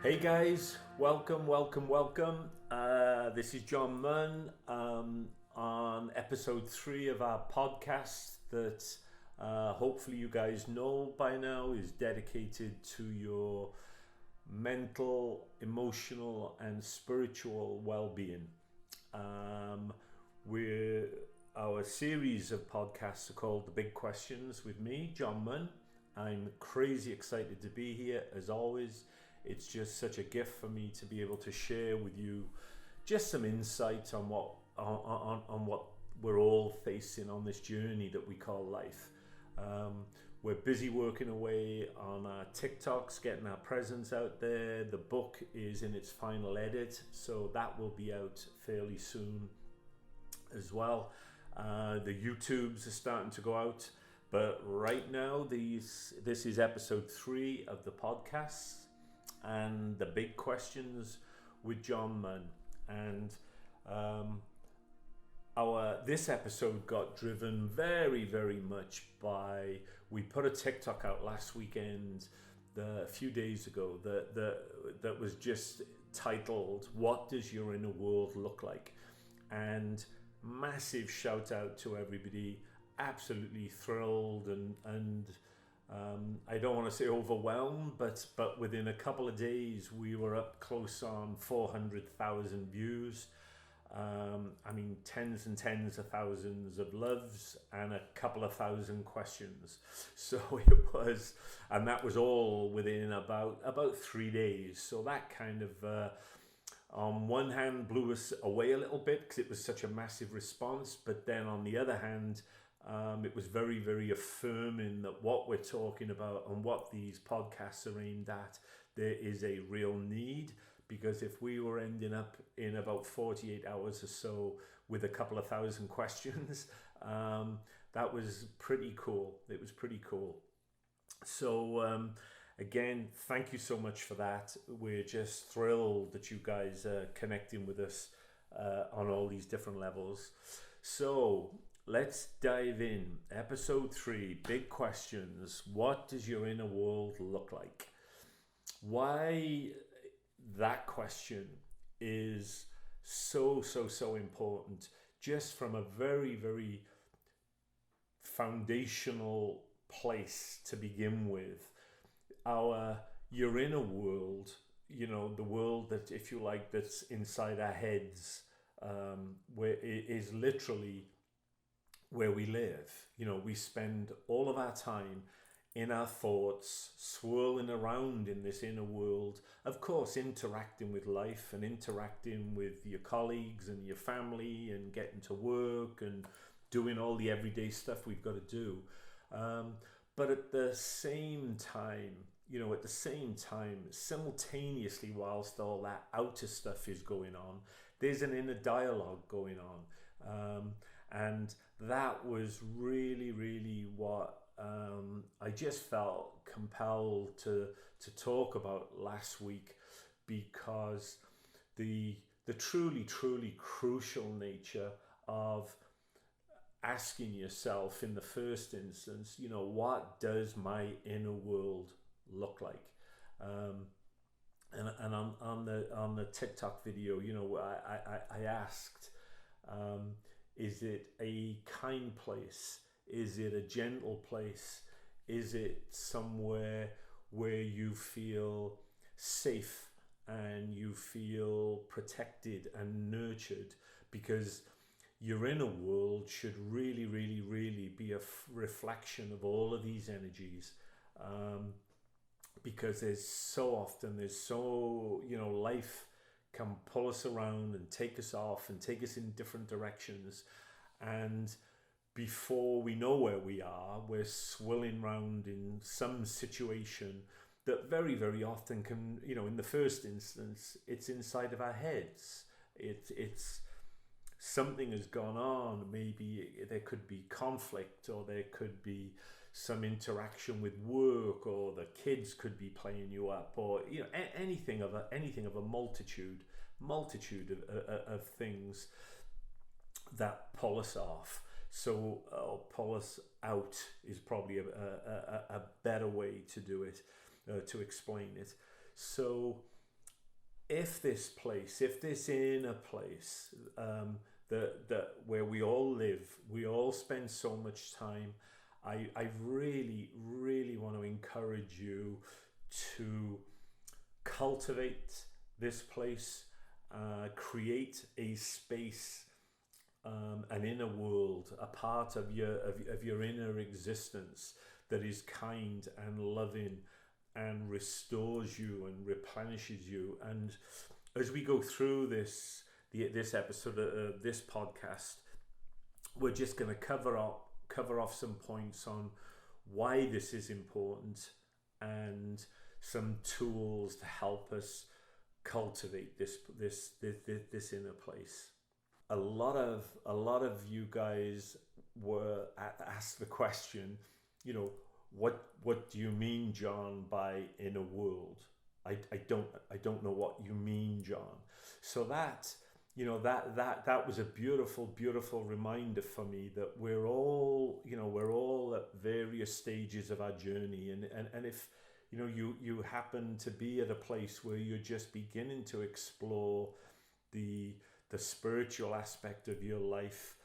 Hey guys, welcome. This is John Munn on episode 3 of our podcast that hopefully you guys know by now is dedicated to your mental, emotional, and spiritual well-being. Our series of podcasts are called The Big Questions with me, John Munn. I'm crazy excited to be here as always. It's just such a gift for me to be able to share with you just some insight on what we're all facing on this journey that we call life. We're busy working away on our TikToks, getting our presence out there. The book is in its final edit, so that will be out fairly soon as well. The YouTubes are starting to go out, but right now this is episode 3 of the podcast and The Big Questions with John Munn. And this episode got driven very, very much by, we put a TikTok out last weekend, a few days ago, that was just titled, "What Does Your Inner World Look Like?" And massive shout out to everybody, absolutely thrilled and I don't want to say overwhelmed, but within a couple of days we were up close on 400,000 views. Tens and tens of thousands of loves and a couple of thousand questions. So it was, and that was all within about 3 days. So that kind of, on one hand, blew us away a little bit because it was such a massive response. But then on the other hand, it was very, very affirming that what we're talking about and what these podcasts are aimed at, there is a real need. Because if we were ending up in about 48 hours or so with a couple of thousand questions, that was pretty cool. It was pretty cool. So again, thank you so much for that. We're just thrilled that you guys are connecting with us on all these different levels. So let's dive in. Episode 3, Big Questions. What does your inner world look like? Why that question is so important, just from a very, very foundational place to begin with. Your inner world, the world that, if you like, that's inside our heads, where it is literally where we live. We spend all of our time in our thoughts, swirling around in this inner world, of course interacting with life and interacting with your colleagues and your family and getting to work and doing all the everyday stuff we've got to do. But at the same time, simultaneously, whilst all that outer stuff is going on, there's an inner dialogue going on. And that was really, really what I just felt compelled to talk about last week, because the truly crucial nature of asking yourself in the first instance, what does my inner world look like? And on the TikTok video, I asked, is it a kind place? Is it a gentle place? Is it somewhere where you feel safe and you feel protected and nurtured? Because your inner world should really be a reflection of all of these energies. Because life can pull us around and take us off and take us in different directions. And before we know where we are, we're swirling around in some situation that very, very often can, in the first instance, it's inside of our heads. It's something has gone on. Maybe there could be conflict, or there could be some interaction with work, or the kids could be playing you up, or anything of a multitude of things that pull us off. So pull us out is probably a better way to do it, to explain it. So if this inner place, that where we all live, we all spend so much time. I really, really want to encourage you to cultivate this place, create a space, an inner world, a part of your inner existence that is kind and loving and restores you and replenishes you. And as we go through this episode of this podcast, we're just going to cover off some points on why this is important and some tools to help us cultivate this inner place. A lot of you guys were asked the question, what do you mean, John, by inner world? I don't know what you mean, John. So that was a beautiful reminder for me that we're all at various stages of our journey, and if you happen to be at a place where you're just beginning to explore the spiritual aspect of your life,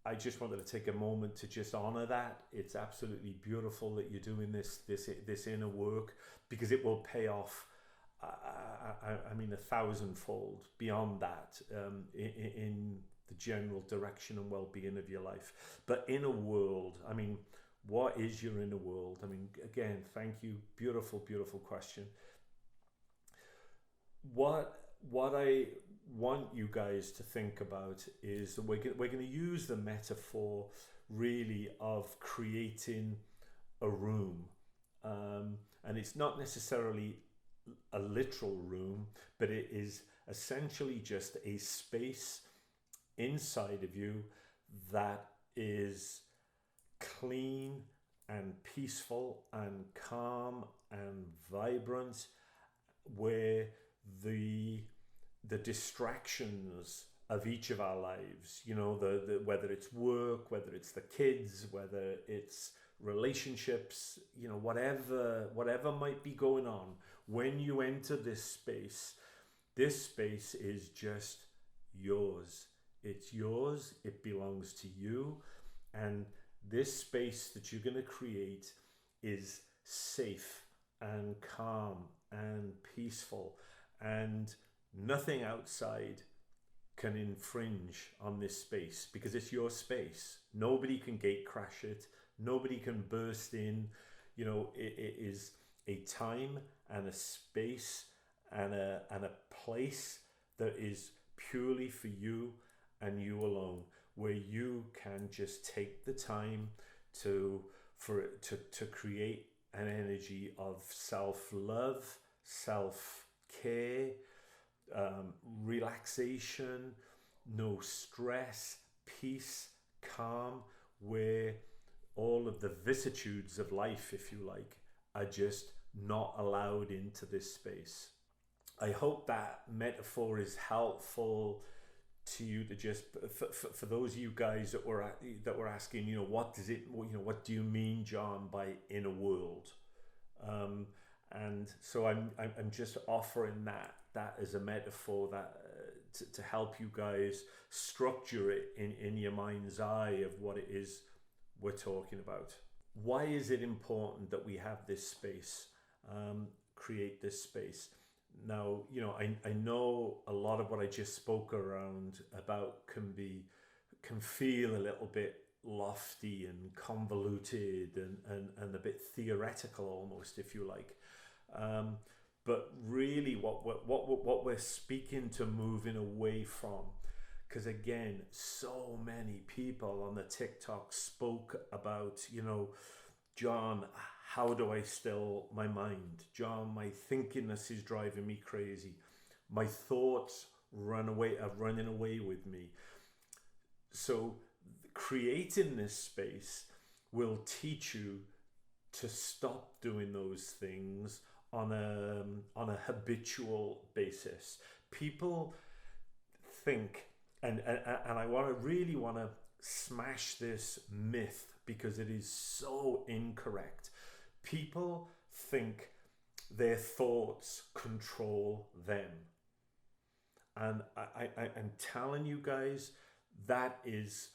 I just wanted to take a moment to just honor that. It's absolutely beautiful that you're doing this inner work, because it will pay off. I mean, 1,000-fold beyond that, in the general direction and well-being of your life. But inner world, I mean, what is your inner world? I mean, again, thank you. Beautiful question. What I want you guys to think about is that we're going to use the metaphor really of creating a room, and it's not necessarily a literal room, but it is essentially just a space inside of you that is clean and peaceful and calm and vibrant, where the distractions of each of our lives, whether it's work, whether it's the kids, whether it's relationships, whatever might be going on, when you enter this space is just yours. It's yours, it belongs to you, and this space that you're going to create is safe and calm and peaceful, and nothing outside can infringe on this space, because it's your space. Nobody can gate crash it. Nobody can burst in. It is a time and a space and a place that is purely for you and you alone, where you can just take the time to create an energy of self-love, self-care, relaxation, no stress, peace, calm, where all of the vicissitudes of life, if you like, are just not allowed into this space. I hope that metaphor is helpful to you, to just for those of you guys that were asking, what do you mean, John, by inner world? And so I'm just offering that as a metaphor that to help you guys structure it in your mind's eye of what it is we're talking about. Why is it important that we have this space, create this space? Now, I know a lot of what I just spoke about can feel a little bit lofty and convoluted and a bit theoretical almost, if you like. But really what we're speaking to moving away from, because again, so many people on the TikTok spoke about, John, how do I still my mind? John, my thinkingness is driving me crazy. My thoughts are running away with me. So creating this space will teach you to stop doing those things on a habitual basis. People think, and I really want to smash this myth, because it is so incorrect. People think their thoughts control them. And I'm telling you guys, that is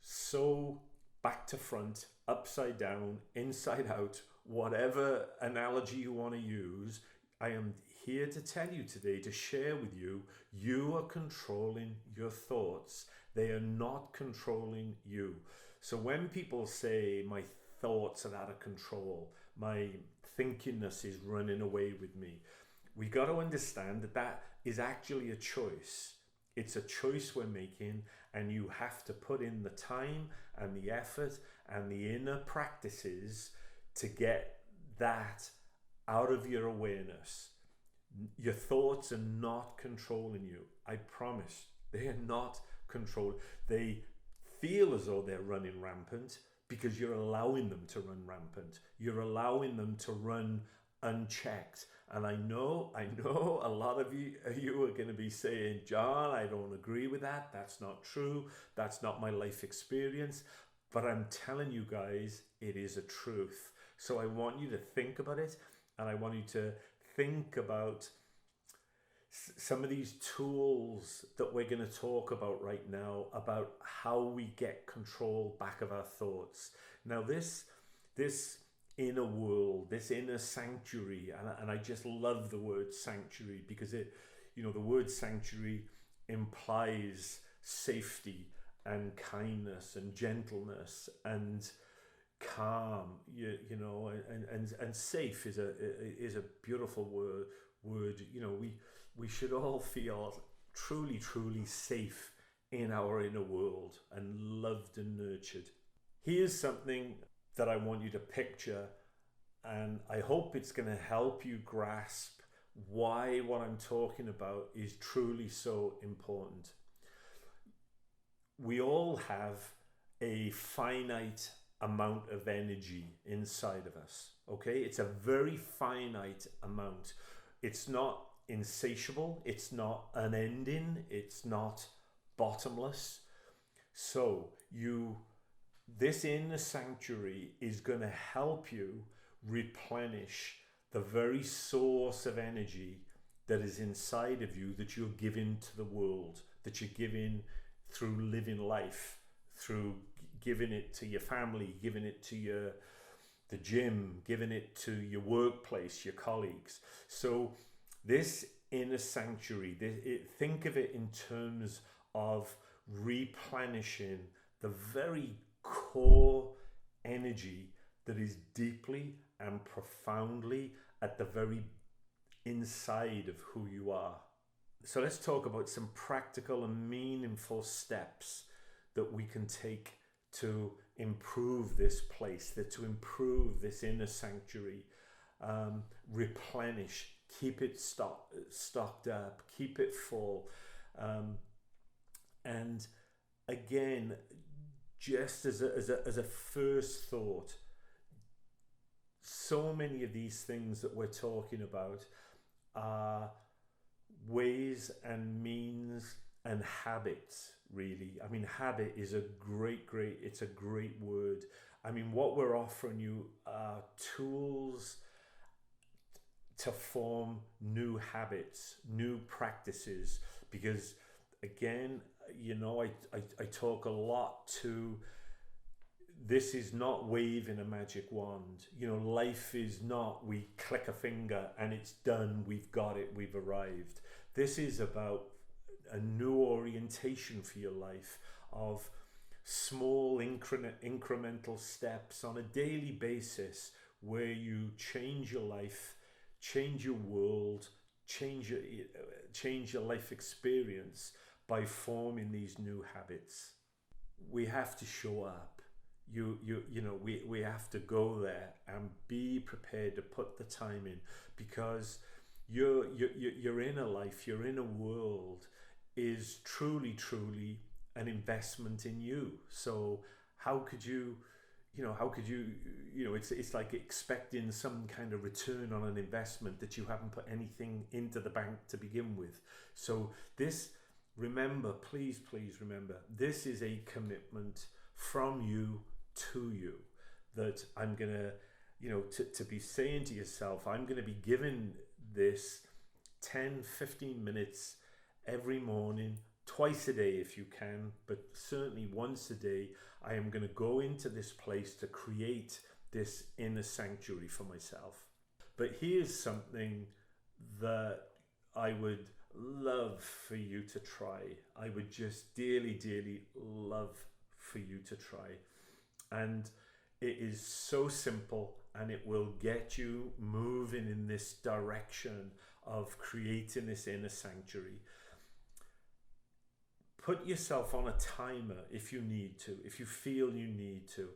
so back to front, upside down, inside out, whatever analogy you want to use. I am here to tell you today, to share with you, you are controlling your thoughts. They are not controlling you. So when people say my thoughts are out of control, my thinkingness is running away with me, we got to understand that that is actually a choice. It's a choice we're making, and you have to put in the time and the effort and the inner practices to get that out of your awareness. Your thoughts are not controlling you. I promise. They are not controlled. They feel as though they're running rampant because you're allowing them to run rampant. You're allowing them to run unchecked. And I know a lot of you are going to be saying, John, I don't agree with that. That's not true. That's not my life experience. But I'm telling you guys, it is a truth. So I want you to think about it, and I want you to think about some of these tools that we're going to talk about right now, about how we get control back of our thoughts. Now this inner world, this inner sanctuary, and I just love the word sanctuary because it, the word sanctuary implies safety and kindness and gentleness and calm, and safe is a beautiful word. We should all feel truly safe in our inner world and loved and nurtured. Here's something that I want you to picture, and I hope it's going to help you grasp why what I'm talking about is truly so important. We all have a finite amount of energy inside of us, okay? It's a very finite amount. It's not insatiable, it's not unending, it's not bottomless. So this inner sanctuary is going to help you replenish the very source of energy that is inside of you, that you're giving to the world, that you're giving through living life, through giving it to your family, giving it to the gym, giving it to your workplace, your colleagues. So this inner sanctuary, think of it in terms of replenishing the very core energy that is deeply and profoundly at the very inside of who you are. So let's talk about some practical and meaningful steps that we can take to improve this place, to improve this inner sanctuary, replenish, keep it stocked up, keep it full. And again, just as a first thought, so many of these things that we're talking about are ways and means and habits, really. I mean, habit is a great word. I mean, what we're offering you are tools to form new habits, new practices, because again, I talk a lot to, this is not waving a magic wand. Life is not, we click a finger and it's done, we've got it, we've arrived. This is about a new orientation for your life of small incremental steps on a daily basis where you change your life, change your world, change your life experience by forming these new habits. We have to show up. We have to go there and be prepared to put the time in, because your inner life, your inner world is truly an investment in you. So how could you it's like expecting some kind of return on an investment that you haven't put anything into the bank to begin with. So please remember, this is a commitment from you to you, that I'm gonna to be saying to yourself, I'm going to be given this 10-15 minutes every morning, twice a day if you can, but certainly once a day. I am going to go into this place to create this inner sanctuary for myself. But here's something that I would love for you to try. I would just dearly, dearly love for you to try. And it is so simple, and it will get you moving in this direction of creating this inner sanctuary. Put yourself on a timer if you need to, if you feel you need to.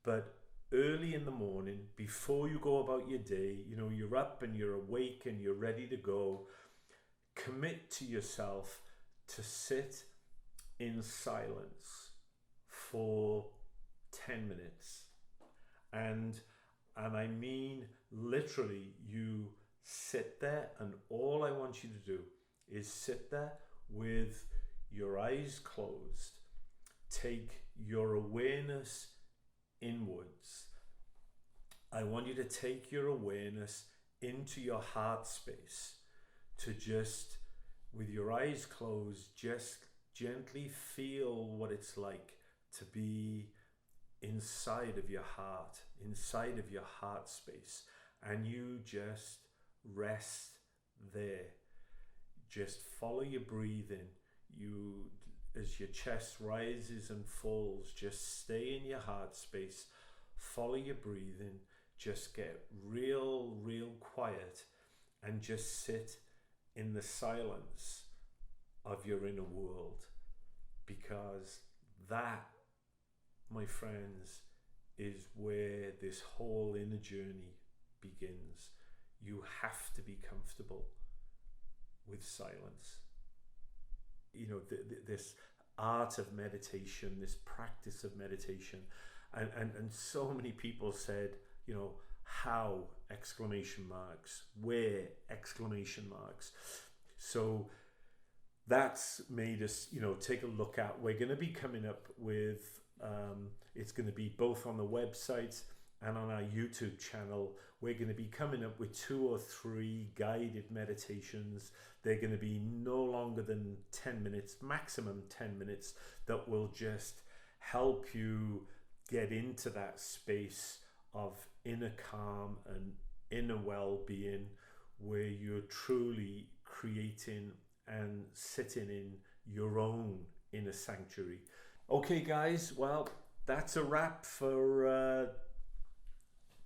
But early in the morning, before you go about your day, you're up and you're awake and you're ready to go, commit to yourself to sit in silence for 10 minutes. And I mean literally, you sit there, and all I want you to do is sit there with your eyes closed. Take your awareness inwards. I want you to take your awareness into your heart space, to just, with your eyes closed, just gently feel what it's like to be inside of your heart space, and you just rest there. Just follow your breathing. As your chest rises and falls, just stay in your heart space, follow your breathing, just get real quiet, and just sit in the silence of your inner world. Because that, my friends, is where this whole inner journey begins. You have to be comfortable with silence. This art of meditation, this practice of meditation, and so many people said, how, exclamation marks, where, exclamation marks. So that's made us, take a look at, we're going to be coming up with, it's going to be both on the website and on our YouTube channel. We're going to be coming up with 2 or 3 guided meditations. They're going to be no longer than 10 minutes, maximum 10 minutes, that will just help you get into that space of inner calm and inner well-being, where you're truly creating and sitting in your own inner sanctuary. Okay guys, well, that's a wrap for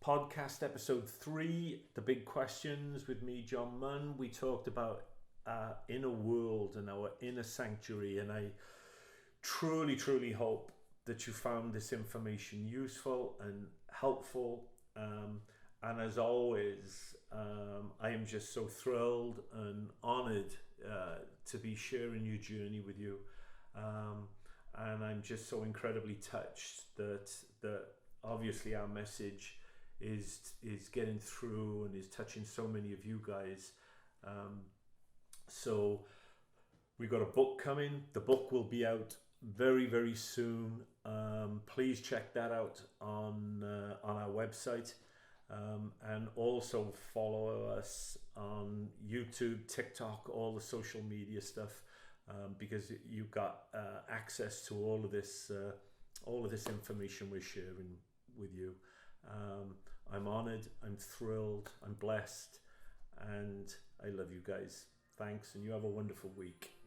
podcast episode 3, The Big Questions with me, John Munn. We talked about our inner world and our inner sanctuary, and I truly hope that you found this information useful and helpful. And as always, I am just so thrilled and honored to be sharing your journey with you. And I'm just so incredibly touched that obviously our message is getting through and is touching so many of you guys. So we've got a book coming. The book will be out very soon. Please check that out on our website, and also follow us on YouTube, TikTok, all the social media stuff, because you've got access to all of this information we're sharing with you. I'm honored, I'm thrilled, I'm blessed, and I love you guys. Thanks, and you have a wonderful week.